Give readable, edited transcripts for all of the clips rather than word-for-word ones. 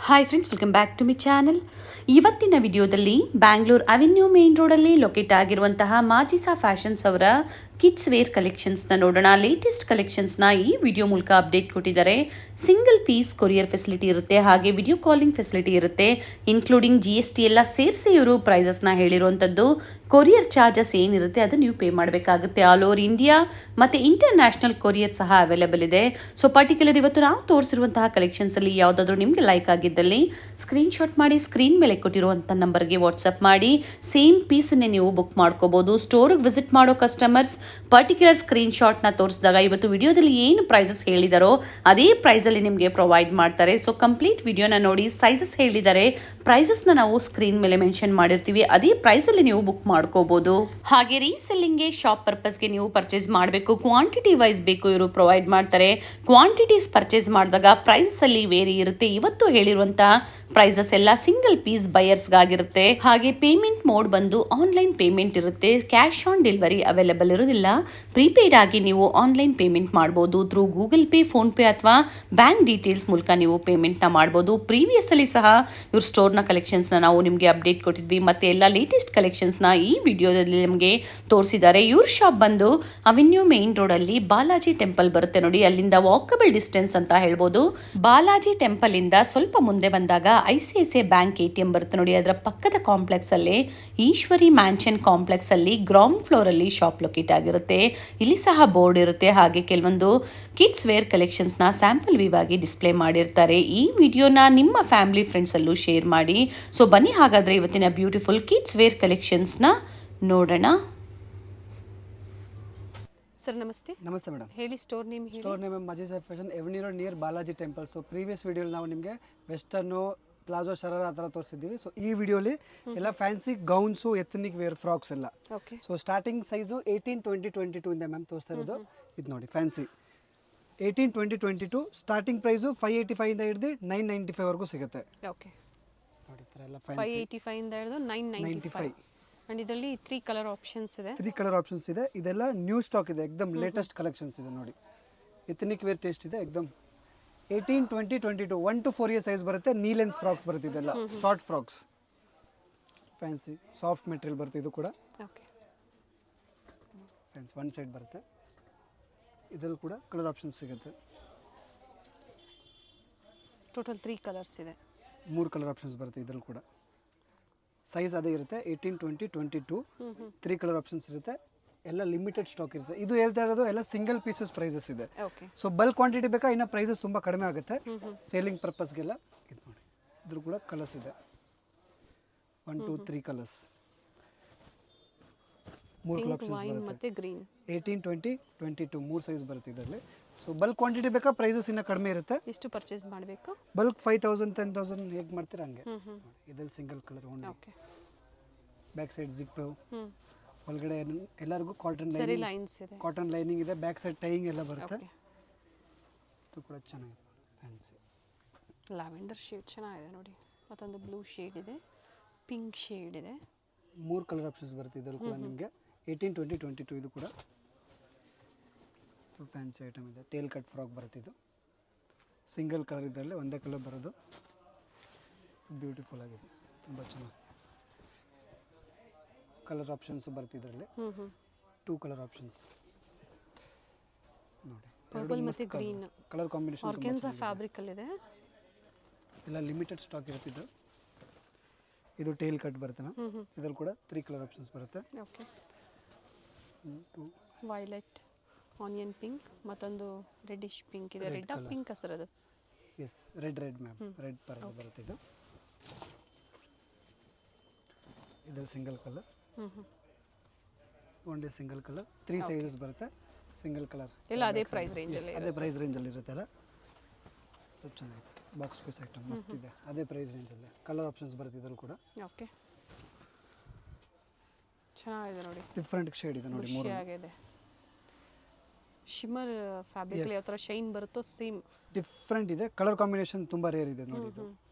Hi friends, welcome back to my channel. ಇವತ್ತಿನ ವಿಡಿಯೋದಲ್ಲಿ Bangalore avenue main ರೋಡಲ್ಲಿ ಲೊಕೇಟ್ ಆಗಿರುವಂತಹ ಮಾಜಿಸಾ ಫ್ಯಾಷನ್ಸ್ ಅವರ ಕಿಡ್ಸ್ ವೇರ್ ಕಲೆಕ್ಷನ್ಸ್ನ ನೋಡೋಣ. ಲೇಟೆಸ್ಟ್ ಕಲೆಕ್ಷನ್ಸ್ನ ಈ ವಿಡಿಯೋ ಮೂಲಕ ಅಪ್ಡೇಟ್ ಕೊಟ್ಟಿದ್ದಾರೆ. ಸಿಂಗಲ್ ಪೀಸ್ ಕೊರಿಯರ್ ಫೆಸಿಲಿಟಿ ಇರುತ್ತೆ, ಹಾಗೆ ವಿಡಿಯೋ ಕಾಲಿಂಗ್ ಫೆಸಿಲಿಟಿ ಇರುತ್ತೆ, ಇನ್ಕ್ಲೂಡಿಂಗ್ GST ಎಲ್ಲ ಸೇರಿಸಿ ಇವರು ಪ್ರೈಸಸ್ನ ಹೇಳಿರುವಂಥದ್ದು. ಕೊರಿಯರ್ ಚಾರ್ಜಸ್ ಏನಿರುತ್ತೆ ಅದು ನೀವು ಪೇ ಮಾಡಬೇಕಾಗುತ್ತೆ. ಆಲ್ ಓವರ್ ಇಂಡಿಯಾ ಮತ್ತು ಇಂಟರ್ನ್ಯಾಷನಲ್ ಕೊರಿಯರ್ ಸಹ ಅವೈಲೇಬಲ್ ಇದೆ. ಸೊ ಪರ್ಟಿಕ್ಯುಲರ್ ಇವತ್ತು ನಾವು ತೋರಿಸಿರುವಂತಹ ಕಲೆಕ್ಷನ್ಸಲ್ಲಿ ಯಾವುದಾದ್ರೂ ನಿಮಗೆ ಲೈಕ್ ಆಗಿದ್ದಲ್ಲಿ ಸ್ಕ್ರೀನ್ಶಾಟ್ ಮಾಡಿ ಸ್ಕ್ರೀನ್ ಮೇಲೆ ಕೊಟ್ಟಿರುವಂಥ ನಂಬರ್ಗೆ ವಾಟ್ಸಪ್ ಮಾಡಿ ಸೇಮ್ ಪೀಸನ್ನೇ ನೀವು ಬುಕ್ ಮಾಡ್ಕೋಬೋದು. ಸ್ಟೋರಿಗೆ ವಿಸಿಟ್ ಮಾಡೋ ಕಸ್ಟಮರ್ಸ್ ಪರ್ಟಿಕ್ಯುಲರ್ ಸ್ಕ್ರೀನ್ಶಾಟ್ನ ತೋರಿಸಿದಾಗ ಇವತ್ತು ವಿಡಿಯೋದಲ್ಲಿ ಏನು ಪ್ರೈಸಸ್ ಹೇಳಿದಾರೋ ಅದೇ ಪ್ರೈಸಲ್ಲಿ ನಿಮಗೆ ಪ್ರೊವೈಡ್ ಮಾಡ್ತಾರೆ. ಸೊ ಕಂಪ್ಲೀಟ್ ವಿಡಿಯೋನ ನೋಡಿ, ಸೈಜಸ್ ಹೇಳಿದ್ದಾರೆ, ಪ್ರೈಸಸ್ನ ನಾವು ಸ್ಕ್ರೀನ್ ಮೇಲೆ ಮೆನ್ಷನ್ ಮಾಡಿರ್ತೀವಿ, ಅದೇ ಪ್ರೈಸಲ್ಲಿ ನೀವು ಬುಕ್ ಮಾಡ್ಕೋಬೋದು. ಹಾಗೆ ರೀಸೆಲ್ಲಿಂಗ್ಗೆ ಶಾಪ್ ಪರ್ಪಸ್ಗೆ ನೀವು ಪರ್ಚೇಸ್ ಮಾಡಬೇಕು, ಕ್ವಾಂಟಿಟಿ ವೈಸ್ ಬೇಕು, ಇವರು ಪ್ರೊವೈಡ್ ಮಾಡ್ತಾರೆ. ಕ್ವಾಂಟಿಟೀಸ್ ಪರ್ಚೇಸ್ ಮಾಡಿದಾಗ ಪ್ರೈಸಲ್ಲಿ ವೇರಿ ಇರುತ್ತೆ. ಇವತ್ತು ಹೇಳಿರುವಂಥ ಪ್ರೈಸಸ್ ಎಲ್ಲ ಸಿಂಗಲ್ ಪೀಸ್ ಬಯರ್ಸ್ಗಾಗಿರುತ್ತೆ. ಹಾಗೆ ಪೇಮೆಂಟ್ ಮೋಡ್ ಬಂದು ಆನ್ಲೈನ್ ಪೇಮೆಂಟ್ ಇರುತ್ತೆ, ಕ್ಯಾಶ್ ಆನ್ ಡೆಲಿವರಿ ಅವೈಲೇಬಲ್ ಇರೋದಿಲ್ಲ. ಪ್ರೀಪೇಯ್ಡ್ ಆಗಿ ನೀವು ಆನ್ಲೈನ್ ಪೇಮೆಂಟ್ ಮಾಡ್ಬೋದು, through Google pay, phone pay ಅಥವಾ ಬ್ಯಾಂಕ್ ಡೀಟೇಲ್ಸ್ ಮೂಲಕ ನೀವು ಪೇಮೆಂಟ್ನ ಮಾಡ್ಬೋದು. ಪ್ರೀವಿಯಸ್ ಅಲ್ಲಿ ಸಹ ಇವ್ರ ಸ್ಟೋರ್ನ ಕಲೆಕ್ಷನ್ಸ್ನ ನಾವು ನಿಮಗೆ ಅಪ್ಡೇಟ್ ಕೊಟ್ಟಿದ್ವಿ, ಮತ್ತೆ ಎಲ್ಲ ಲೇಟೆಸ್ಟ್ ಕಲೆಕ್ಷನ್ಸ್ನ ಈ ವಿಡಿಯೋದಲ್ಲಿ ನಿಮಗೆ ತೋರಿಸಿದ್ದಾರೆ. ಇವ್ರ ಶಾಪ್ ಬಂದು ಅವೆನ್ಯೂ ಮೇನ್ ರೋಡಲ್ಲಿ ಬಾಲಾಜಿ ಟೆಂಪಲ್ ಬರುತ್ತೆ ನೋಡಿ, ಅಲ್ಲಿಂದ ವಾಕಬಲ್ ಡಿಸ್ಟೆನ್ಸ್ ಅಂತ ಹೇಳ್ಬೋದು. ಬಾಲಾಜಿ ಟೆಂಪಲ್ ಇಂದ ಸ್ವಲ್ಪ ಮುಂದೆ ಬಂದಾಗ ICICI ಬ್ಯಾಂಕ್ ATM ಬರುತ್ತೆ ನೋಡಿ, ಅದರ ಪಕ್ಕದ ಕಾಂಪ್ಲೆಕ್ಸ್ ಅಲ್ಲಿ ಈಶ್ವರಿ ಮ್ಯಾನ್ಷನ್ ಕಾಂಪ್ಲೆಕ್ಸ್ ಅಲ್ಲಿ ಗ್ರೌಂಡ್ ಫ್ಲೋರ್ ಅಲ್ಲಿ ಶಾಪ್ ಲೊಕೇಟ್ ಆಗಿರುತ್ತೆ. ಇಲ್ಲಿ ಸಹ ಬೋರ್ಡ್ ಇರುತ್ತೆ, ಹಾಗೆ ಕೆಲವೊಂದು ಕಿಡ್ಸ್ ವೇರ್ ಕಲೆಕ್ಷನ್ಸ್ನ ಸ್ಯಾಂಪಲ್ ವ್ಯೂ ಆಗಿ ಡಿಸ್ಪ್ಲೇ ಮಾಡಿರ್ತಾರೆ. ಈ ವಿಡಿಯೋನ ನಿಮ್ಮ ಫ್ಯಾಮಿಲಿ ಫ್ರೆಂಡ್ಸ್ ಅಲ್ಲೂ ಶೇರ್ ಮಾಡಿ. ಸೊ ಬನ್ನಿ ಹಾಗಾದ್ರೆ ಇವತ್ತಿನ ಬ್ಯೂಟಿಫುಲ್ ಕಿಡ್ಸ್ ವೇರ್ ಕಲೆಕ್ಷನ್ಸ್ನ ನೋಡೋಣ. ಸರ್ ನಮಸ್ತೆ. ನಮಸ್ತೆ ಮೇಡಮ್. ಹೇಳಿ ಸ್ಟೋರ್ ನೇಮ್ ಹೇಳಿ. ಸ್ಟೋರ್ ನೇಮ್ ಮಾಜಿಸಾ fashion avenue road near Balaji temple. So previous ವಿಡಿಯೋಲಿ ನಾವು ನಿಮಗೆ ವೆಸ್ಟರ್ನು, ಪ್ಲಾಜೋ, ಶರಾರ ಆ ಥರ ತೋರಿಸಿದ್ದೀವಿ. ಸೊ ಈ ವಿಡಿಯೋಲಿ ಎಲ್ಲ fancy gowns, ethnic wear frocks ಎಲ್ಲ. ಸೊ ಸ್ಟಾರ್ಟಿಂಗ್ ಸೈಜು 18, 20, 22 ಇಂದ ಮ್ಯಾಮ್ ತೋರಿಸ್ತಾ ಇರೋದು. ಇದು ನೋಡಿ ಫ್ಯಾನ್ಸಿ 18, 20, 22. ಸ್ಟಾರ್ಟಿಂಗ್ ಪ್ರೈಸು 585 ಇಂದ ಹಿಡಿದು 995 ವರೆಗೂ ಸಿಗುತ್ತೆ. ಓಕೆ ನೋಡಿ ಈ ಥರ ಎಲ್ಲ ಫ್ಯಾನ್ಸಿ 585 ಇಂದ ಹಿಡಿದು 995. ಅಂಡ್ ಇದರಲ್ಲಿ 3 ಕಲರ್ ಆಪ್ಷನ್ಸ್ ಇದೆ. 3 ಕಲರ್ ಆಪ್ಷನ್ಸ್ ಇದೆ. ಇದೆಲ್ಲ ನ್ಯೂ ಸ್ಟಾಕ್ ಇದೆ, ಎಕ್ದಮ್ ಲೇಟೆಸ್ಟ್ ಕಲೆಕ್ಷನ್ಸ್ ಇದೆ ನೋಡಿ. ಎಥನಿಕ್ ವೇರ್ ಟೇಸ್ಟ್ ಇದೆ ಎಕ್ದಮ್. 18, 20, 22 1 to 4 ಇಯರ್ ಸೈಜ್ ಬರುತ್ತೆ. ನೀ ಲೆಂತ್ ಫ್ರಾಕ್ಸ್ ಬರುತ್ತೆ, ಇದೆಲ್ಲ short frocks, fancy soft material ಬರುತ್ತೆ. ಇದು ಕೂಡ ಓಕೆ ಫ್ಯಾನ್ಸಿ ಒನ್ ಸೈಡ್ ಬರುತ್ತೆ. ಇದರಲ್ಲಿ ಕೂಡ ಕಲರ್ ಆಪ್ಷನ್ಸ್ ಸಿಗುತ್ತೆ. ಟೋಟಲ್ 3 ಕಲರ್ಸ್ ಇದೆ. 3 ಕಲರ್ ಆಪ್ಷನ್ಸ್ ಬರುತ್ತೆ. ಇದರಲ್ಲಿ ಕೂಡ ಸೈಜ್ ಅದೇ ಇರುತ್ತೆ, 18, 20, 22. 3 ಕಲರ್ ಆಪ್ಷನ್ಸ್ ಇರುತ್ತೆ. ಎಲ್ಲ ಲಿಮಿಟೆಡ್ ಸ್ಟಾಕ್ ಇರುತ್ತೆ. ಇದು ಹೇಳ್ತಾ ಇರೋದು ಎಲ್ಲ ಸಿಂಗಲ್ ಪೀಸಸ್ ಪ್ರೈಸಸ್ ಇದೆ. ಸೊ ಬಲ್ಕ್ ಕ್ವಾಂಟಿಟಿ ಬೇಕಾ ಇನ್ನು ಪ್ರೈಸಸ್ ತುಂಬ ಕಡಿಮೆ ಆಗುತ್ತೆ ಸೇಲಿಂಗ್ ಪರ್ಪಸ್ಗೆಲ್ಲ. ಇದು ನೋಡಿ, ಇದ್ರ ಕೂಡ ಕಲರ್ಸ್ ಇದೆ 1, 2, 3 ಕಲರ್ಸ್. 3 ಕಲರ್ ಆಪ್ಷನ್ಸ್ ಬರುತ್ತೆ. 18, 20, 22 3 ಸೈಜ್ ಬರುತ್ತೆ ಇದರಲ್ಲಿ. ಸೊ ಬಲ್ಕ್ ಕ್ವಾಂಟಿಟಿ ಬೇಕಾ ಪ್ರೈಸಸ್ ಇನ್ನು ಕಡಿಮೆ ಇರುತ್ತೆ. ಎಷ್ಟು ಪರ್ಚೇಸ್ ಮಾಡಬೇಕು? ಬಲ್ಕ್ 5,000, 10,000 ಹೇಗೆ ಮಾಡ್ತೀರಾ ಹಂಗೆ. ಇದರಲ್ಲಿ single colour only. Back side zip, ಒಳಗಡೆ ಎಲ್ಲರಿಗೂ ಕಾಟನ್ ಲೈನಿಂಗ್ ಇದೆ. ಬ್ಯಾಕ್ ಸೈಡ್ ಟೈಯಿಂಗ್ ಎಲ್ಲ ಬರುತ್ತೆ. ಇದು ಕೂಡ ಚೆನ್ನಾಗಿದೆ, ಫ್ಯಾನ್ಸಿ ಲ್ಯಾವೆಂಡರ್ ಶೇಡ್ ಚೆನ್ನಾಗಿದೆ ನೋಡಿ, ಮತ್ತೊಂದು ಬ್ಲೂ ಶೇಡ್ ಇದೆ, ಪಿಂಕ್ ಶೇಡ್ ಇದೆ. 3 ಕಲರ್ ಆಪ್ಷನ್ಸ್ ಬರುತ್ತೆ ಇದರಲ್ಲಿ ಕೂಡ ನಿಮಗೆ. 18, 20, 22 ಇದು ಕೂಡ ಫ್ಯಾನ್ಸಿ ಐಟಮ್ ಇದೆ. ಟೇಲ್ ಕಟ್ ಫ್ರಾಕ್ ಬರುತ್ತೆ. ಇದು ಸಿಂಗಲ್ ಕಲರ್ ಇದರಲ್ಲಿ ಒಂದೇ ಕಲರ್ ಬರೋದು. ಬ್ಯೂಟಿಫುಲ್ ಆಗಿದೆ, ತುಂಬ ಚೆನ್ನಾಗಿ. ಕಲರ್ ಆಪ್ಷನ್ಸ್ ಬರುತ್ತೆ ಇದರಲ್ಲಿ. 2 ಕಲರ್ ಆಪ್ಷನ್ಸ್ ನೋಡಿ, ಪರ್ಪಲ್ ಮತ್ತು green colour combination. Organza fabric ಅಲ್ಲಿ ಇದೆ. ಎಲ್ಲ ಲಿಮಿಟೆಡ್ ಸ್ಟಾಕ್ ಇರುತ್ತೆ ಇದು. ಇದು ಟೇಲ್ ಕಟ್ ಬರುತ್ತೆ ಮ್ಯಾಮ್. ಇದರಲ್ಲಿ ಕೂಡ 3 ಕಲರ್ ಆಪ್ಷನ್ಸ್ ಬರುತ್ತೆ. ಓಕೆ ವೈಲೆಟ್, ಆನಿಯನ್ ಪಿಂಕ್, ಮತ್ತೊಂದು ರೆಡ್ಡಿಶ್ ಪಿಂಕ್ ಇದೆ. ರೆಡ್ ಪಿಂಕ್ ಸರ್ ಅದು? Yes, red ma'am. Red purple ಬರುತ್ತೆ ಇದು. ಇದರಲ್ಲಿ single colour, only single colour. 3 sizes ಬರುತ್ತೆ. ಸಿಂಗಲ್ ಕಲರ್ ಎಲ್ಲ ಅದೇ ಪ್ರೈಸ್ ರೇಂಜಲ್ಲಿ, ಅದೇ ಪ್ರೈಸ್ ರೇಂಜಲ್ಲಿ ಇರುತ್ತಲ್ಲ. ತುಂಬ ಚೆನ್ನಾಗಿದೆ. ಬಾಕ್ಸ್ ಪೀಸ್ ಐಟಮ್ ಮಸ್ತ್ ಇದೆ, ಅದೇ ಪ್ರೈಸ್ ರೇಂಜಲ್ಲಿ. ಕಲರ್ ಆಪ್ಷನ್ಸ್ ಬರುತ್ತೆ ಇದರಲ್ಲಿ ಕೂಡ. ಓಕೆ ಚೆನ್ನಾಗಿದೆ ನೋಡಿ, ಡಿಫ್ರೆಂಟ್ ಶೇಡ್ ಇದೆ ನೋಡಿ. 3 ಆಗಿದೆ. ಶಿಮ್ಮರ್ ಫ್ಯಾಬ್ರಿಕ್ ಯಾವ ಥರ ಶೈನ್ ಬರುತ್ತೋ ಸೇಮ್ ಡಿಫ್ರೆಂಟ್ ಇದೆ. ಕಲರ್ ಕಾಂಬಿನೇಷನ್ ತುಂಬ ರೇರ್ ಇದೆ ನೋಡಿ. ಇದು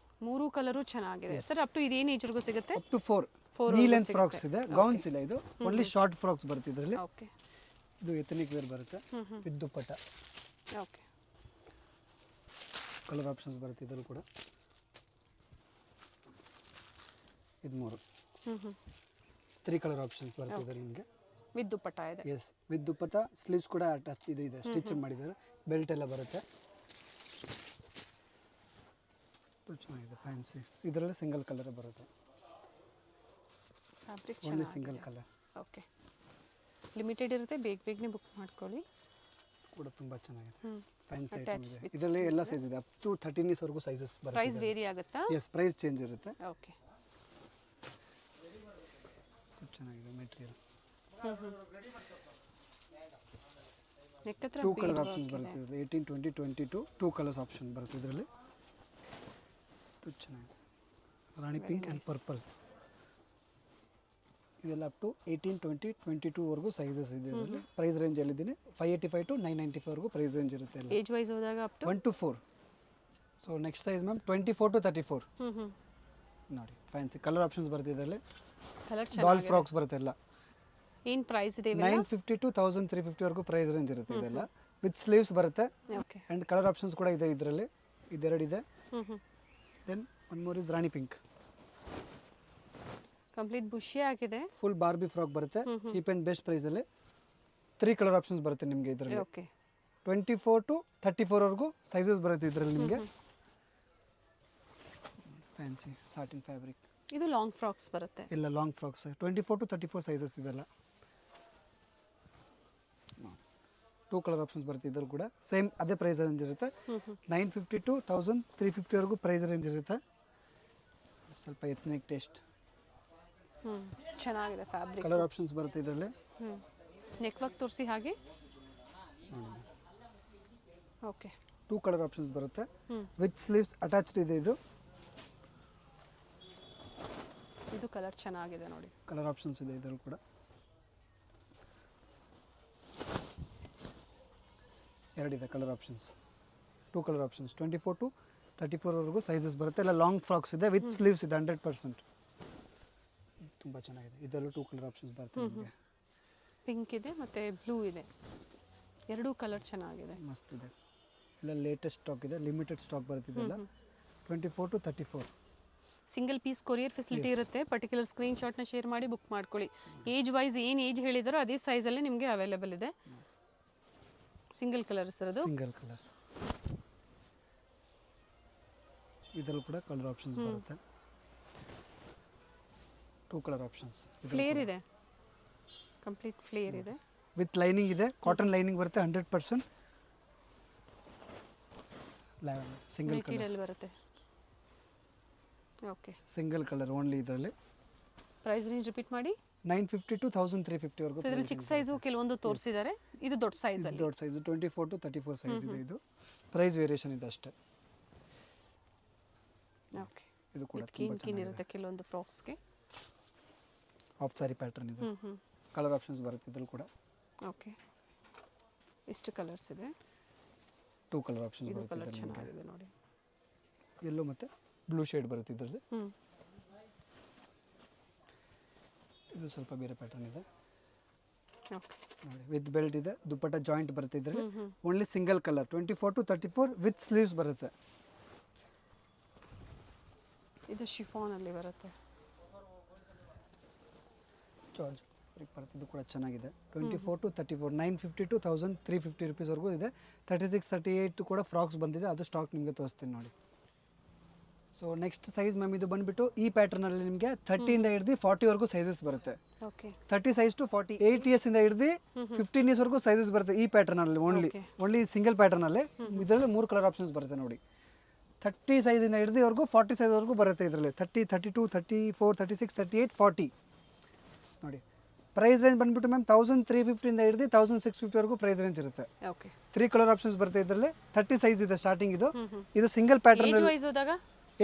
3 ಕಲರು ಚೆನ್ನಾಗಿದೆ ಸರ್. ಅಪ್ ಟು ಇದೇನು ಏಜ್ವರೆಗೂ ಸಿಗುತ್ತೆ? ಅಪ್ ಟು 4 ನೀ ಲೆಂತ್ ಫ್ರಾಕ್ಸ್ ಇದೆ. ಗೌನ್ಸ್ ಇಲ್ಲ, ಇದು ಓನ್ಲಿ ಶಾರ್ಟ್ ಫ್ರಾಕ್ಸ್ ಬರುತ್ತೆ ಇದರಲ್ಲಿ. ಓಕೆ ಇದು ಎಥನಿಕ್ ವೇರ್ ಬರುತ್ತೆ with dupatta. Okay colour options ಬರುತ್ತೆ ಇದರಲ್ಲಿ ಕೂಡ. ಇದು 3 ಹ್ಞೂ 3 ಕಲರ್ ಆಪ್ಷನ್ಸ್ ಬರ್ತಿದೆ ನಿಮಗೆ. ವಿತ್ ದುಪ್ಪಟ್ಟ ಇದೆ. ಎಸ್ ವಿತ್ ದುಪ್ಪಟ್ಟ, ಸ್ಲೀವ್ಸ್ ಕೂಡ ಅಟ್ಯಾಚ್ ಇದು ಇದೆ, ಸ್ಟಿಚ್ ಮಾಡಿದ್ದಾರೆ, ಬೆಲ್ಟ್ ಎಲ್ಲ ಬರುತ್ತೆ. ಚೆನ್ನಾಗಿದೆ ಫ್ಯಾನ್ಸಿ. ಇದರಲ್ಲಿ ಸಿಂಗಲ್ ಕಲರ್ ಬರುತ್ತೆ, fabric only single colour. Okay, limited ಇರುತ್ತೆ, ಬೇಗನೆ ಬುಕ್ ಮಾಡ್ಕೊಳ್ಳಿ. ಕೂಡ ತುಂಬ ಚೆನ್ನಾಗಿದೆ, ಹ್ಞೂ ಫ್ಯಾನ್ಸಿ ಐಟಮ್ ಇದೆ. ಇದರಲ್ಲಿ ಎಲ್ಲ ಸೈಜ್ ಇದೆ, ಅಪ್ ಟು 13 ವರೆಗೂ ಸೈಜಸ್ ಬರುತ್ತೆ. ಪ್ರೈಸ್ ವೇರಿ ಆಗುತ್ತಾ? ಎಸ್, ಪ್ರೈಸ್ ಚೇಂಜ್ ಇರುತ್ತೆ. ಓಕೆ, ಚೆನ್ನಾಗಿದೆ ಮೆಟೀರಿಯಲ್. ನೆಕ್ ಹತ್ರ 2 ಕಲರ್ ಆಪ್ಷನ್ಸ್ ಬರುತ್ತೆ ಇದರಲ್ಲಿ, 18, 20, 22 2 ಕಲರ್ಸ್ ಆಪ್ಷನ್ ಬರುತ್ತೆ ಇದರಲ್ಲಿ. ಚೆನ್ನಾಗಿದೆ, ರಾಣಿ ಪಿಂಕ್ ಆ್ಯಂಡ್ ಪರ್ಪಲ್. ಇದೆಲ್ಲ ಅಪ್ ಟು 18, 20, 22 ವರೆಗೂ ಸೈಜಸ್ ಇದೆ ಇದರಲ್ಲಿ. ಪ್ರೈಸ್ ರೇಂಜ್ ಎಲ್ಲಿದ್ದೀನಿ 585 to 995 ವರೆಗೂ ಪ್ರೈಸ್ ರೇಂಜ್ ಇರುತ್ತೆ. ಏಜ್ ವೈಸ್ ಹೋದಾಗ up to 1 to 4. So next size ma'am 24 to 34. ನೋಡಿ ಫ್ಯಾನ್ಸಿ ಕಲರ್ ಆಪ್ಷನ್ಸ್ ಬರುತ್ತೆ ಇದರಲ್ಲಿ. ಕಲರ್ ಡಾಲ್ ಫ್ರಾಕ್ಸ್ ಬರುತ್ತೆ ಎಲ್ಲ. ಏನು ಪ್ರೈಸ್ ಇದೆ? 950 to 1350 ವರೆಗೂ ಪ್ರೈಸ್ ರೇಂಜ್ ಇರುತ್ತೆ ಇದೆಲ್ಲ. ವಿತ್ ಸ್ಲೀವ್ಸ್ ಬರುತ್ತೆ ಓಕೆ, ಆ್ಯಂಡ್ ಕಲರ್ ಆಪ್ಷನ್ಸ್ ಕೂಡ ಇದೆ ಇದರಲ್ಲಿ. ಇದೆರಡು ಇದೆ. Then one more is rani pink. Complete ಬುಷಿ ಆಗಿದೆ, ಫುಲ್ ಬಾರ್ಬಿ ಫ್ರಾಕ್ ಬರುತ್ತೆ, ಚೀಪ್ ಆ್ಯಂಡ್ ಬೆಸ್ಟ್ ಪ್ರೈಸಲ್ಲಿ. 3 ಕಲರ್ ಆಪ್ಷನ್ಸ್ ಬರುತ್ತೆ ನಿಮಗೆ ಇದರಲ್ಲಿ. ಓಕೆ, 24 to 34 ವರೆಗೂ ಸೈಜಸ್ ಬರುತ್ತೆ ಇದರಲ್ಲಿ ನಿಮಗೆ. Fancy satin fabric. ಇದು ಲಾಂಗ್ ಫ್ರಾಕ್ಸ್ ಬರುತ್ತೆ. ಎಲ್ಲ ಲಾಂಗ್ ಫ್ರಾಕ್ಸ್ 24 to 34 ಸೈಜಸ್ ಇದೆಲ್ಲ. 2 ಕಲರ್ ಆಪ್ಷನ್ಸ್ ಬರುತ್ತೆ ಇದ್ರಲ್ಲಿ ಕೂಡ. ಸೇಮ್ ಅದೇ ಪ್ರೈಸ್ ರೇಂಜ್ ಇರುತ್ತೆ. 950 to 1350 ವರೆಗೂ ಪ್ರೈಸ್ ರೇಂಜ್ ಇರುತ್ತೆ. ಸ್ವಲ್ಪ ಎತ್ನಿಕ್ ಟೇಸ್ಟ್. ಚೆನ್ನಾಗಿದೆ ಫ್ಯಾಬ್ರಿಕ್. ಕಲರ್ ಆಪ್ಷನ್ಸ್ ಬರುತ್ತೆ ಇದರಲ್ಲಿ. ನೆಕ್ ವರ್ಕ್ ತೋರಿಸಿ ಹಾಗೆ. ಓಕೆ, 2 ಕಲರ್ ಆಪ್ಷನ್ಸ್ ಬರುತ್ತೆ, ವಿತ್ ಸ್ಲೀವ್ಸ್ ಅಟ್ಯಾಚ್ಡ್ ಇದೆ ಇದು. ಇದು ಕಲರ್ ಚೆನ್ನಾಗಿದೆ ನೋಡಿ. ಕಲರ್ ಆಪ್ಷನ್ಸ್ ಇದೆ ಇದರಲ್ಲಿ ಕೂಡ. ಎರಡಿದೆ colour options. 2 colour options 24 to 34 ವರೆಗೂ ಸೈಜಸ್ ಬರುತ್ತೆ. ಎಲ್ಲ ಲಾಂಗ್ ಫ್ರಾಕ್ಸ್ ಇದೆ, ವಿತ್ ಸ್ಲೀವ್ಸ್ ಇದೆ 100%. ತುಂಬ ಚೆನ್ನಾಗಿದೆ. ಇದರಲ್ಲೂ 2 ಕಲರ್ ಆಪ್ಷನ್ಸ್ ಬರುತ್ತೆ ನಿಮಗೆ. ಪಿಂಕ್ ಇದೆ ಮತ್ತು ಬ್ಲೂ ಇದೆ, ಎರಡೂ ಕಲರ್ ಚೆನ್ನಾಗಿದೆ, ಮಸ್ತ್ ಇದೆ. ಎಲ್ಲ ಲೇಟೆಸ್ಟ್ ಸ್ಟಾಕ್ ಇದೆ, ಲಿಮಿಟೆಡ್ ಸ್ಟಾಕ್ ಬರುತ್ತಿದೆಲ್ಲ. 24 to 34. Single piece courier facility ಇರುತ್ತೆ. ಪರ್ಟಿಕ್ಯುಲರ್ ಸ್ಕ್ರೀನ್ಶಾಟ್ನ ಶೇರ್ ಮಾಡಿ ಬುಕ್ ಮಾಡ್ಕೊಳ್ಳಿ. ಏಜ್ ವೈಸ್ ಏನು ಏಜ್ ಹೇಳಿದಾರೋ ಅದೇ ಸೈಜಲ್ಲಿ ನಿಮಗೆ ಅವೈಲೇಬಲ್ ಇದೆ. ಸಿಂಗಲ್ ಕಲರ್ ಸರ್ ಅದು. Single colour. ಇದರಲ್ಲೂ ಕೂಡ ಕಲರ್ ಆಪ್ಷನ್ಸ್ ಬರುತ್ತೆ. 2 ಕಲರ್ ಆಪ್ಷನ್ಸ್. ಫ್ಲೇರ್ ಇದೆ, ಕಂಪ್ಲೀಟ್ ಫ್ಲೇರ್ ಇದೆ, ವಿತ್ ಲೈನಿಂಗ್ ಇದೆ. ಕಾಟನ್ ಲೈನಿಂಗ್ ಬರುತ್ತೆ 100%. ಸಿಂಗಲ್ ಕಲರ್ ಮೆಟೀರಿಯಲ್ ಬರುತ್ತೆ. ಓಕೆ, ಸಿಂಗಲ್ ಕಲರ್ ಓನ್ಲಿ ಇದರಲ್ಲಿ. ಪ್ರೈಸ್ ರೇಂಜ್ ರಿಪೀಟ್ ಮಾಡಿ. 950 to 1350 ವರೆಗೂ. ಸೊ ಇದರಲ್ಲಿ ಚಿಕ್ಕ ಸೈಜು ಕೆಲವೊಂದು ತೋರಿಸಿದ್ದಾರೆ, ಇದು ದೊಡ್ಡ ಸೈಜ್ ಅಲ್ಲಿ. ದೊಡ್ಡ ಸೈಜ್ 24 to 34 ಸೈಜ್ ಇದೆ ಇದು. ಪ್ರೈಸ್ ವೇರಿಯೇಷನ್ ಇದೆ ಅಷ್ಟೇ. ಓಕೆ, ಇದು ಕೂಡ ಕಿನ್ ಇರುತ್ತೆ ಕೆಲವೊಂದು ಫ್ರಾಕ್ಸ್ಗೆ. ಆಫ್ ಸಾರಿ ಪ್ಯಾಟರ್ನ್ ಇದೆ. ಕಲರ್ ಆಪ್ಷನ್ಸ್ ಬರುತ್ತೆ ಇದ್ರಲ್ಲಿ ಕೂಡ. ಓಕೆ, ಎಷ್ಟು ಕಲರ್ಸ್ ಇದೆ? 2 ಕಲರ್ ಆಪ್ಷನ್ಸ್ ಇದು ಬರುತ್ತೆ ಕಲರ್ ಇದರಲ್ಲಿ. ಚೆನ್ನಾಗಿದೆ ನೋಡಿ. ಯೆಲ್ಲೋ ಮತ್ತೆ ಬ್ಲೂ ಶೇಡ್ ಬರುತ್ತೆ ಇದರಲ್ಲಿ. ಇದು ಸ್ವಲ್ಪ ಬೇರೆ ಪ್ಯಾಟರ್ನ್ ಇದೆ ಓಕೆ, ನೋಡಿ. ವಿತ್ ಬೆಲ್ಟ್ ಇದೆ, ದುಪ್ಪಟ್ಟ ಜಾಯಿಂಟ್ ಬರುತ್ತೆ ಇದರಲ್ಲಿ. Only single colour 24 to 34 with sleeves ಬರುತ್ತೆ. ಇದು ಶಿಫಾನ್ ಅಲ್ಲಿ ಬರುತ್ತೆ. ಜಾರ್ಜ್ ಬರುತ್ತೆ, ಇದು ಕೂಡ ಚೆನ್ನಾಗಿದೆ. 24 to 34 950 to 1350 rupees ವರೆಗೂ ಇದೆ. 36, 38 ಕೂಡ ಫ್ರಾಕ್ಸ್ ಬಂದಿದೆ, ಅದು ಸ್ಟಾಕ್ ನಿಮಗೆ ತೋರಿಸ್ತೀನಿ ನೋಡಿ. ಸೊ ನೆಕ್ಸ್ಟ್ ಸೈಜ್ ಮ್ಯಾಮ್ ಇದು ಬಂದುಬಿಟ್ಟು ಈ ಪ್ಯಾಟರ್ನಲ್ಲಿ ನಿಮಗೆ 30 ಇಂದ ಹಿಡಿದು 40 ವರೆಗೂ ಸೈಜಸ್ ಬರುತ್ತೆ. ಓಕೆ, 30 ಸೈಜ್ ಟು 40, 8 ಇಯರ್ಸ್ ಇಂದ ಹಿಡಿದು 15 ಇಯರ್ಸ್ ವರೆಗೂ ಸೈಜಸ್ ಬರುತ್ತೆ ಈ ಪ್ಯಾಟರ್ನಲ್ಲಿ. Only single ಪ್ಯಾಟರ್ನಲ್ಲಿ. ಇದರಲ್ಲಿ 3 ಕಲರ್ ಆಪ್ಷನ್ಸ್ ಬರುತ್ತೆ ನೋಡಿ. 30 ಸೈಜಿಂದ ಹಿಡಿದುವರೆಗೂ 40 ಸೈಜ್ ವರೆಗೂ ಬರುತ್ತೆ ಇದರಲ್ಲಿ. 30, 32, 34, 36, 38, 40 ನೋಡಿ. ಪ್ರೈಸ್ ರೇಂಜ್ ಬಂದ್ಬಿಟ್ಟು ಮ್ಯಾಮ್ 1350 ಇಂದ ಹಿಡಿದು 1650 ವರೆಗೂ ಪ್ರೈಸ್ ರೇಂಜ್ ಇರುತ್ತೆ. ಓಕೆ, 3 ಕಲರ್ ಆಪ್ಷನ್ಸ್ ಬರುತ್ತೆ ಇದರಲ್ಲಿ. 30 ಸೈಜ್ ಇದೆ ಸ್ಟಾರ್ಟಿಂಗ್. ಇದು ಸಿಂಗಲ್ ಪ್ಯಾಟರ್ನ್. ಏಜ್ ವೈಸ್ ಹೋದಾಗ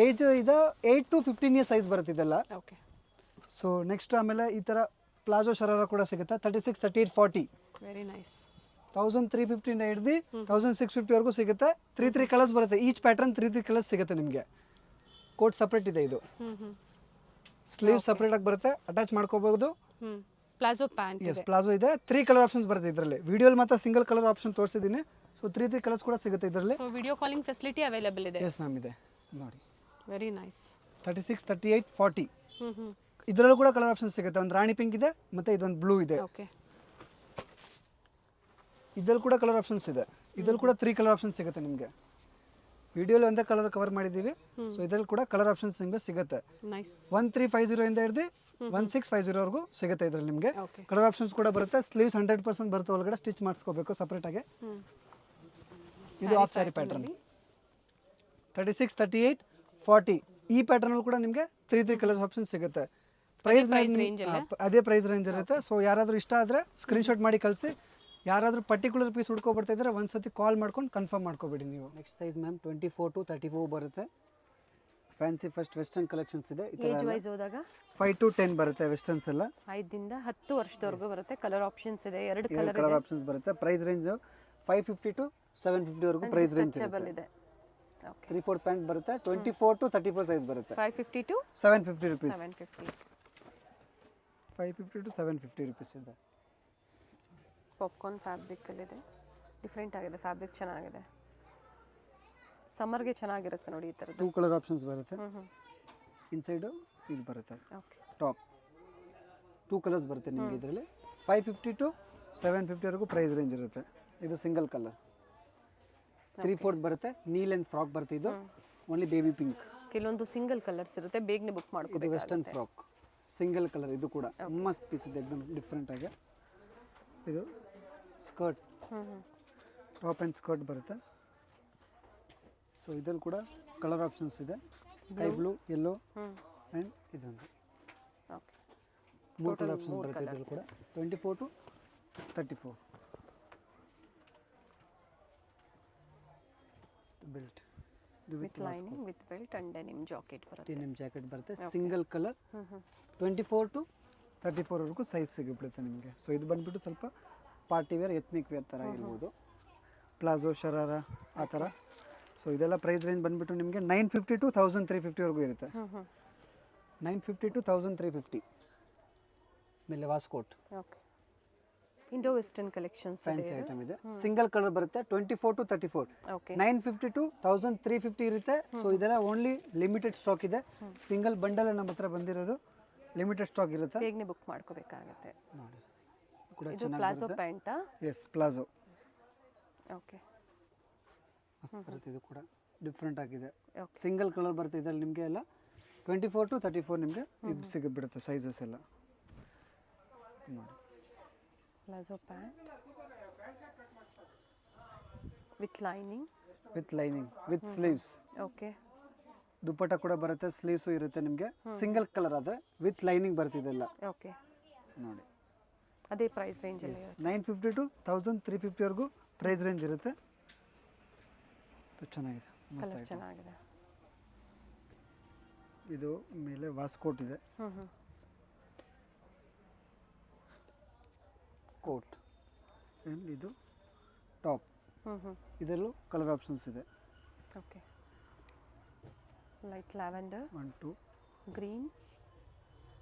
ಏಜ್ ಇದು 8 to 15 ಇಯರ್ಸ್ ಸೈಜ್ ಬರುತ್ತೆ ಇದೆಲ್ಲ. ಓಕೆ, ಸೊ ನೆಕ್ಸ್ಟ್ ಆಮೇಲೆ ಈ ಥರ ಪ್ಲಾಜೋ ಶರಾರ ಕೂಡ ಸಿಗುತ್ತೆ. 36, 38, 40 ವೆರಿ ನೈಸ್. 1350 ಇಂದ ಹಿಡಿದು 1650 ವರೆಗೂ ಸಿಗುತ್ತೆ. 3 ಕಲರ್ಸ್ ಬರುತ್ತೆ. ಈಚ್ ಪ್ಯಾಟರ್ನ್ 3 ಕಲರ್ಸ್ ಸಿಗುತ್ತೆ ನಿಮಗೆ. ಕೋಟ್ ಸಪ್ರೇಟ್ ಇದೆ ಇದು. ಸ್ಲೀವ್ ಸಪ್ರೇಟ್ ಆಗಿ ಬರುತ್ತೆ, ಅಟ್ಯಾಚ್ ಮಾಡ್ಕೋಬಹುದು. ಪ್ಲಾಜೋ ಪ್ಯಾಂಟ್ ಎಸ್, ಪ್ಲಾಜೋ ಇದೆ. 3 ಕಲರ್ ಆಪ್ಷನ್ಸ್ ಬರುತ್ತೆ ಇದರಲ್ಲಿ. ವಿಡಿಯೋಲಿ ಮಾತ್ರ ಸಿಂಗಲ್ ಕಲರ್ ಆಪ್ಷನ್ ತೋರಿಸ್ತಿದ್ದೀನಿ. ಸೊ 3 ಕಲರ್ಸ್ ಕೂಡ ಸಿಗುತ್ತೆ ಇದರಲ್ಲಿ. So video calling facility available ಇದೆ. ಎಸ್ ಮ್ಯಾಮ್ ಇದೆ ನೋಡಿ. Very nice. 36, 38, 40 ಇದರಲ್ಲೂ ಕೂಡ ಕಲರ್ ಆಪ್ಷನ್ ಸಿಗುತ್ತೆ. ಒಂದು ರಾಣಿ ಪಿಂಕ್ ಇದೆ ಮತ್ತು ಇದೊಂದು ಬ್ಲೂ ಇದೆ. ಓಕೆ. ಇದ್ರಲ್ಲಿ ಕೂಡ ಕಲರ್ ಆಪ್ಷನ್ಸ್ ಇದೆ. ಇದ್ರಲ್ಲಿ ಕೂಡ 3 ಕಲರ್ ಆಪ್ಷನ್ ಸಿಗುತ್ತೆ ನಿಮಗೆ. ವಿಡಿಯೋಲಿ ಒಂದೇ ಕಲರ್ ಕವರ್ ಮಾಡಿದ್ದೀವಿ. ಸೊ ಇದರಲ್ಲಿ ಕೂಡ ಕಲರ್ ಆಪ್ಷನ್ಸ್ ನಿಮಗೆ ಸಿಗುತ್ತೆ. ನೈಸ್. 1350 ಇಂದ ಹಿಡಿದು 1650 ವರೆಗೂ ಸಿಗುತ್ತೆ ಇದರಲ್ಲಿ ನಿಮಗೆ. ಕಲರ್ ಆಪ್ಷನ್ಸ್ ಕೂಡ ಬರುತ್ತೆ. ಸ್ಲೀವ್ಸ್ 100% ಬರುತ್ತೆ, ಒಳಗಡೆ ಸ್ಟಿಚ್ ಮಾಡಿಸ್ಕೋಬೇಕು ಸಪ್ರೇಟಾಗಿ. ಇದು ಆಫ್ ಸ್ಯಾರಿ ಪ್ಯಾಟರ್ನ್ 36, 38, 40 ಈ ಪ್ಯಾಟರ್ನಲ್ಲಿ ಕೂಡ ನಿಮಗೆ 3 ಕಲರ್ಸ್ ಆಪ್ಷನ್ ಸಿಗುತ್ತೆ. ಪ್ರೈಸ್ ಅದೇ ಪ್ರೈಸ್ ರೇಂಜ್ ಇರುತ್ತೆ. ಸೊ ಯಾರಾದರೂ ಇಷ್ಟ ಆದರೆ ಸ್ಕ್ರೀನ್ಶಾಟ್ ಮಾಡಿ ಕಳಿಸಿ. ಯಾರಾದರೂ ಪರ್ಟಿಕ್ಯುಲರ್ ಪೀಸ್ ಹುಡ್ಕೊಬರ್ತಾ ಇದ್ದರೆ ಒಂದ್ಸತಿ ಕಾಲ್ ಮಾಡ್ಕೊಂಡು ಕನ್ಫರ್ಮ್ ಮಾಡ್ಕೊಬೇಡಿ ನೀವು. ನೆಕ್ಸ್ಟ್ ಸೈಜ್ ಮ್ಯಾಮ್ 24 to 34 ಬರುತ್ತೆ. ಫ್ಯಾನ್ಸಿ ಫಸ್ಟ್ ವೆಸ್ಟರ್ನ್ ಕಲೆಕ್ಷನ್ಸ್ ಇದೆ. ಏಜ್ ವೈಸ್ ಹೋದಾಗ 5 to 10 ಬರುತ್ತೆ ವೆಸ್ಟರ್ನ್ಸ್ ಎಲ್ಲ. 5 ದಿಂದ 10 ವರ್ಷದವರೆಗೂ ಬರುತ್ತೆ. ಕಲರ್ ಆಪ್ಷನ್ಸ್ ಇದೆ, 2 ಕಲರ್ ಆಪ್ಷನ್ಸ್ ಬರುತ್ತೆ. ಪ್ರೈಸ್ ರೇಂಜ್ 550 to 750 ವರೆಗೂ ಪ್ರೈಸ್ ರೇಂಜ್ ಇದೆ. ಓಕೆ. 3/4 ಪ್ಯಾಂಟ್ ಬರುತ್ತೆ. 24 to 34 ಸೈಜ್ ಬರುತ್ತೆ. 550 to 750 rupees. 750. 550 to 750 rupees ಇದೆ. ಪಾಪ್ಕಾರ್ನ್ ಫ್ಯಾಬ್ರಿಕ್ ಅಲ್ಲಿ ಇದೆ. ಡಿಫ್ರೆಂಟ್ ಆಗಿದೆ, ಫ್ಯಾಬ್ರಿಕ್ ಚೆನ್ನಾಗಿದೆ. ಸಮ್ಮರ್ಗೆ ಚೆನ್ನಾಗಿರುತ್ತೆ ನೋಡಿ ಈ ಥರದ್ದು. 2 ಕಲರ್ ಆಪ್ಷನ್ಸ್ ಬರುತ್ತೆ. ಇನ್ಸೈಡು ಇದು ಬರುತ್ತೆ. ಓಕೆ. ಟಾಪ್ 2 ಕಲರ್ಸ್ ಬರುತ್ತೆ ನಿಮಗೆ ಇದರಲ್ಲಿ. 550 to 750 ವರೆಗೂ ಪ್ರೈಸ್ ರೇಂಜ್ ಇರುತ್ತೆ. ಇದು ಸಿಂಗಲ್ ಕಲರ್ 3/4 ಬರುತ್ತೆ. ನೀ ಲೆಂತ್ ಫ್ರಾಕ್ ಬರುತ್ತೆ. ಇದು ಓನ್ಲಿ ಬೇಬಿ ಪಿಂಕ್. ಕೆಲವೊಂದು ಸಿಂಗಲ್ ಕಲರ್ಸ್ ಇರುತ್ತೆ, ಬೇಗನೆ ಬುಕ್ ಇದು ಮಾಡ್ಕೋಬೇಕು. Western frock single colour. ಇದು ಕೂಡ ಮಸ್ತ್ ಪೀಸ್ ಇದೆ, ಎಕ್ದಮ್ ಡಿಫ್ರೆಂಟ್ ಆಗಿ. ಇದು ಸ್ಕರ್ಟ್, ಟಾಪ್ ಆ್ಯಂಡ್ ಸ್ಕರ್ಟ್ ಬರುತ್ತೆ. ಸೊ ಇದ್ರಲ್ಲಿ ಕೂಡ ಕಲರ್ ಆಪ್ಷನ್ಸ್ ಇದೆ. ಸ್ಕೈ ಬ್ಲೂ, ಯೆಲ್ಲೋ ಆ್ಯಂಡ್ ಇದೊಂದು ಓಕೆ. 3 ಕಲರ್ ಆಪ್ಷನ್ಸ್ ಬರುತ್ತೆ ಇದ್ರಲ್ಲಿ ಕೂಡ. 24 to 34 ಬೆಲ್ಟ್. ಇದು with lining with belt and denim jacket ಬರುತ್ತೆ. ಡೆನಿಮ್ ಜಾಕೆಟ್ ಬರುತ್ತೆ. ಸಿಂಗಲ್ ಕಲರ್ 24 to 34 ವರೆಗೂ ಸೈಜ್ ಸಿಗಿಬಿಡುತ್ತೆ ನಿಮಗೆ. ಸೊ ಇದು ಬಂದುಬಿಟ್ಟು ಸ್ವಲ್ಪ ಪಾರ್ಟಿ ವೇರ್, ಎತ್ನಿಕ್ ವೇರ್ ಥರ ಇರ್ಬೋದು. ಪ್ಲಾಜೋ, ಶರಾರ ಆ ಥರ. ಸೊ ಇದೆಲ್ಲ ಪ್ರೈಸ್ ರೇಂಜ್ ಬಂದುಬಿಟ್ಟು ನಿಮಗೆ 950 to 1350 ವರೆಗೂ ಇರುತ್ತೆ. 950 to 1350. ಆಮೇಲೆ waistcoat okay. Indo western collections fancy item ಇದೆ. ಸಿಂಗಲ್ ಕಲರ್ ಬರುತ್ತೆ. 24 to 34. ಓಕೆ. 950 to 1350 ಇರುತ್ತೆ. ಸೊ ಇದೆಲ್ಲ ಓನ್ಲಿ ಲಿಮಿಟೆಡ್ ಸ್ಟಾಕ್ ಇದೆ. ಸಿಂಗಲ್ ಬಂಡಲ್ ನಮ್ಮ ಹತ್ರ ಬಂದಿರೋದು ಲಿಮಿಟೆಡ್ ಸ್ಟಾಕ್ ಇರುತ್ತೆ. ಬೇಗನೆ ಬುಕ್ ಮಾಡ್ಕೋಬೇಕಾಗುತ್ತೆ ನೋಡಿ ಕೂಡ ಇದು ಪ್ಲಾಜೋ ಪ್ಯಾಂಟಾ? Yes, palazzo. ಓಕೆ. ಮಸ್ತ್ ಬರುತ್ತೆ. ಇದು ಕೂಡ ಡಿಫ್ರೆಂಟ್ ಆಗಿದೆ. ಓಕೆ. ಸಿಂಗಲ್ ಕಲರ್ ಬರುತ್ತೆ ಇದರಲ್ಲಿ ನಿಮಗೆ. ಎಲ್ಲ 24 to 34 ನಿಮಗೆ ಇದು ಸಿಗಿಬಿಡುತ್ತೆ ಸೈಜಸ್ ಎಲ್ಲ. ನೋಡಿ palazzo pant with lining with sleeves. Okay. Dupatta ಕೂಡ ಬರುತ್ತೆ, ಸ್ಲೀವ್ಸು ಇರುತ್ತೆ ನಿಮಗೆ. ಸಿಂಗಲ್ ಕಲರ್ ಆದರೆ ವಿತ್ ಲೈನಿಂಗ್ ಬರುತ್ತೆ ಇದೆಲ್ಲ. ಓಕೆ. ನೋಡಿ ಅದೇ ಪ್ರೈಸ್ ರೇಂಜಲ್ಲಿ 950 to 1350 ವರೆಗೂ ಪ್ರೈಸ್ ರೇಂಜ್ ಇರುತ್ತೆ. ಚೆನ್ನಾಗಿದೆ, ಕಲರ್ ಚೆನ್ನಾಗಿದೆ. ಇದು ಮೇಲೆ ವಾಸ್ಕೋಟ್ ಇದೆ. ಕೋಟ್ ಆ್ಯಂಡ್ ಇದು ಟಾಪ್. ಇದರಲ್ಲೂ ಕಲರ್ ಆಪ್ಷನ್ಸ್ ಇದೆ. Okay. Light lavender, 1, 2, green,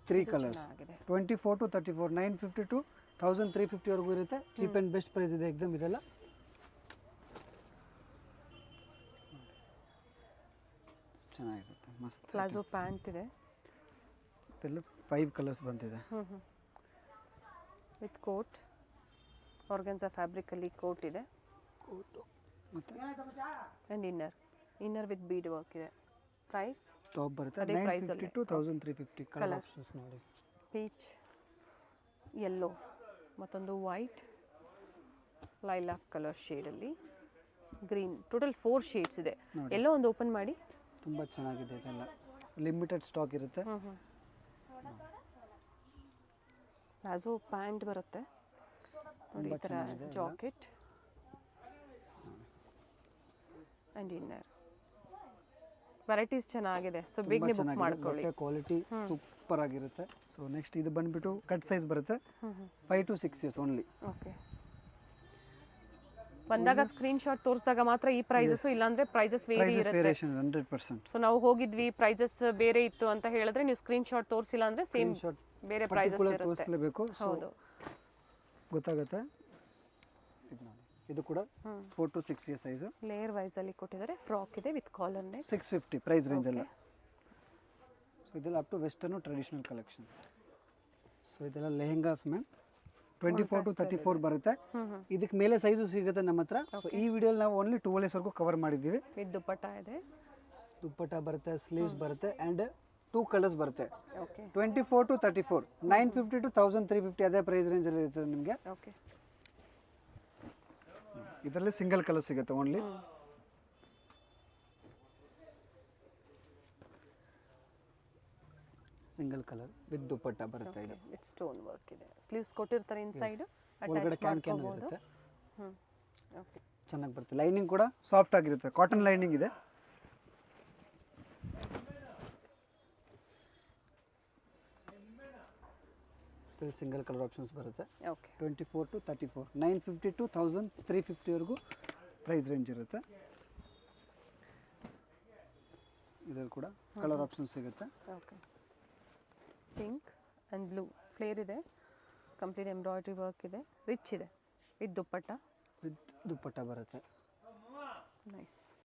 3 colours. ಚೆನ್ನಾಗಿದೆ. 24 to 34, 950 to 1350 ವರೆಗೂ ಇರುತ್ತೆ. ಚೀಪ್ ಆ್ಯಂಡ್ ಬೆಸ್ಟ್ ಪ್ರೈಸ್ ಇದೆ ಎಕ್ದಮ್ ಇದೆಲ್ಲ. ಚೆನ್ನಾಗಿರುತ್ತೆ, ಮಸ್ತ್. ಪ್ಲಾಜೋ ಪ್ಯಾಂಟ್ ಇದೆ. ಇದೆಲ್ಲ 5 ಕಲರ್ಸ್ ಬಂದಿದೆ. ವಿತ್ ಕೋಟ್, ಆರ್ಗನ್ಸಾ ಫ್ಯಾಬ್ರಿಕಲ್ಲಿ ಕೋಟ್ ಇದೆ. ಕೋಟು ಮತ್ತು and inner with bead work ಇದೆ. ಪ್ರೈಸ್ ಟಾಪ್ ಬರುತ್ತೆ ಅದೇ 950 to 1350. ಕಲರ್ ಆಪ್ಷನ್ಸ್ ನೋಡಿ. ಪೀಚ್, ಯೆಲ್ಲೋ, ಮತ್ತೊಂದು ವೈಟ್, ಲೈಲಾಕ್ ಕಲರ್ ಶೇಡಲ್ಲಿ, ಗ್ರೀನ್. ಟೋಟಲ್ 4 ಶೇಡ್ಸ್ ಇದೆ. ಎಲ್ಲೋ ಒಂದು ಓಪನ್ ಮಾಡಿ. ತುಂಬ ಚೆನ್ನಾಗಿದೆ ಇದೆಲ್ಲ. ಲಿಮಿಟೆಡ್ ಸ್ಟಾಕ್ ಇರುತ್ತೆ. ಪ್ಲಾಜೋ ಪ್ಯಾಂಟ್ ಬರುತ್ತೆ ನೋಡಿ ಈ ಥರ. ಜಾಕೆಟ್ ಆ್ಯಂಡ್ ಇನ್ನರ್ ವೆರೈಟೀಸ್ ಚೆನ್ನಾಗಿದೆ. ಸೊ ಬೇಗನೆ ಬುಕ್ ಮಾಡ್ಕೊಳ್ಳಿ. ಕ್ವಾಲಿಟಿ ಸೂಪರ್ ಆಗಿರುತ್ತೆ. ಸೊ ನೆಕ್ಸ್ಟ್ ಇದು ಬಂದ್ಬಿಟ್ಟು ಕಟ್ ಸೈಜ್ ಬರುತ್ತೆ. 5 to 6 years ಓನ್ಲಿ. ಓಕೆ. ಬಂದಾಗ ಸ್ಕ್ರೀನ್ ಶಾಟ್ ತೋರಿಸಿದಾಗ ಮಾತ್ರ ಈ ಪ್ರೈಸಸ್, ಇಲ್ಲಾಂದ್ರೆ ಪ್ರೈಸಸ್ ವೇರಿ ಇರುತ್ತೆ. ವೇರಿಯೇಷನ್ 100%. ಸೊ ನಾವು ಹೋಗಿದ್ವಿ, ಪ್ರೈಸಸ್ ಬೇರೆ ಇತ್ತು ಅಂತ ಹೇಳಿದ್ರೆ ನೀವು ಸ್ಕ್ರೀನ್ ಶಾಟ್ ತೋರಿಸಿಲ್ಲ ಅಂದ್ರೆ ಸೇಮ್ ಬೇರೆ ಪ್ರೈಸಸ್ ಇರುತ್ತೆ. ತೋರಿಸಲೇಬೇಕು. ಹೌದು, ಗೊತ್ತಾಗುತ್ತೆ. ಇದು ಕೂಡ 4 to 6 years size. Layer wise ಅಲ್ಲಿ ಕೊಟ್ಟಿದ್ದಾರೆ. ಫ್ರಾಕ್ ಇದೆ with collar neck. 650 price range ಎಲ್ಲ. ಸೊ ಸೊ ಇದೆಲ್ಲ up to western traditional collections. So ಇದೆಲ್ಲ ಲೆಹೆಂಗಾಸ್ ಮ್ಯಾಮ್ 24 to 34 ಬರುತ್ತೆ. ಇದಕ್ಕೆ ಮೇಲೆ ಸೈಜು ಸಿಗುತ್ತೆ ನಮ್ಮ ಹತ್ರ. ಸೊ ಈ ವಿಡಿಯೋಲಿ ನಾವು ಓನ್ಲಿ 12 ವರೆಗೂ ಕವರ್ ಮಾಡಿದ್ದೀವಿ. ವಿತ್ ದುಪ್ಪಟ್ಟ ಇದೆ, ದುಪ್ಪಟ್ಟ ಬರುತ್ತೆ, ಸ್ಲೀವ್ಸ್ ಬರುತ್ತೆ ಆ್ಯಂಡ್ 2 ಕಲರ್ಸ್ ಬರುತ್ತೆ. ಓಕೆ 24 to 34 950 to 1350 ಅದೇ ಪ್ರೈಸ್ ರೇಂಜಲ್ಲಿ ಇರ್ತದೆ ನಿಮಗೆ. ಓಕೆ ಇದರಲ್ಲಿ ಸಿಂಗಲ್ ಕಲರ್ ಸಿಗುತ್ತೆ ಓನ್ಲಿ. ಸಿಂಗಲ್ ಕಲರ್ ವಿತ್ ದುಪ್ಪಟ್ಟ ಬರುತ್ತೆ. ಇದು ವಿತ್ ಸ್ಟೋನ್ ವರ್ಕ್ ಇದೆ, ಸ್ಲೀವ್ಸ್ ಕೊಟ್ಟಿರ್ತಾರೆ ಇನ್ಸೈಡ್ ಒಳಗಡೆ ಅಟ್ಯಾಚ್ ಕ್ಯಾನ್ ಕ್ಯಾನ್ ಮಾಡ್ಕೋಬಹುದು. ಇರುತ್ತೆ, ಓಕೆ ಚೆನ್ನಾಗಿ ಬರುತ್ತೆ. ಲೈನಿಂಗ್ ಕೂಡ ಸಾಫ್ಟ್ ಆಗಿರುತ್ತೆ, ಕಾಟನ್ ಲೈನಿಂಗ್ ಇದೆ. ಸಿಂಗಲ್ ಕಲರ್ ಆಪ್ಷನ್ಸ್ ಬರುತ್ತೆ. ಓಕೆ 24 to 34 950 to 1350 ವರೆಗೂ ಪ್ರೈಸ್ ರೇಂಜ್ ಇರುತ್ತೆ. ಇದರಲ್ಲಿ ಕೂಡ ಕಲರ್ ಆಪ್ಷನ್ಸ್ ಸಿಗುತ್ತೆ. Okay pink and blue flare ಇದೆ, ಕಂಪ್ಲೀಟ್ ಎಂಬ್ರಾಯ್ಡ್ರಿ ವರ್ಕ್ ಇದೆ, ರಿಚ್ ಇದೆ ವಿತ್ ದುಪ್ಪಟ್ಟ. ವಿತ್ ದುಪ್ಪಟ್ಟ ಬರುತ್ತೆ. ನೈಸ್.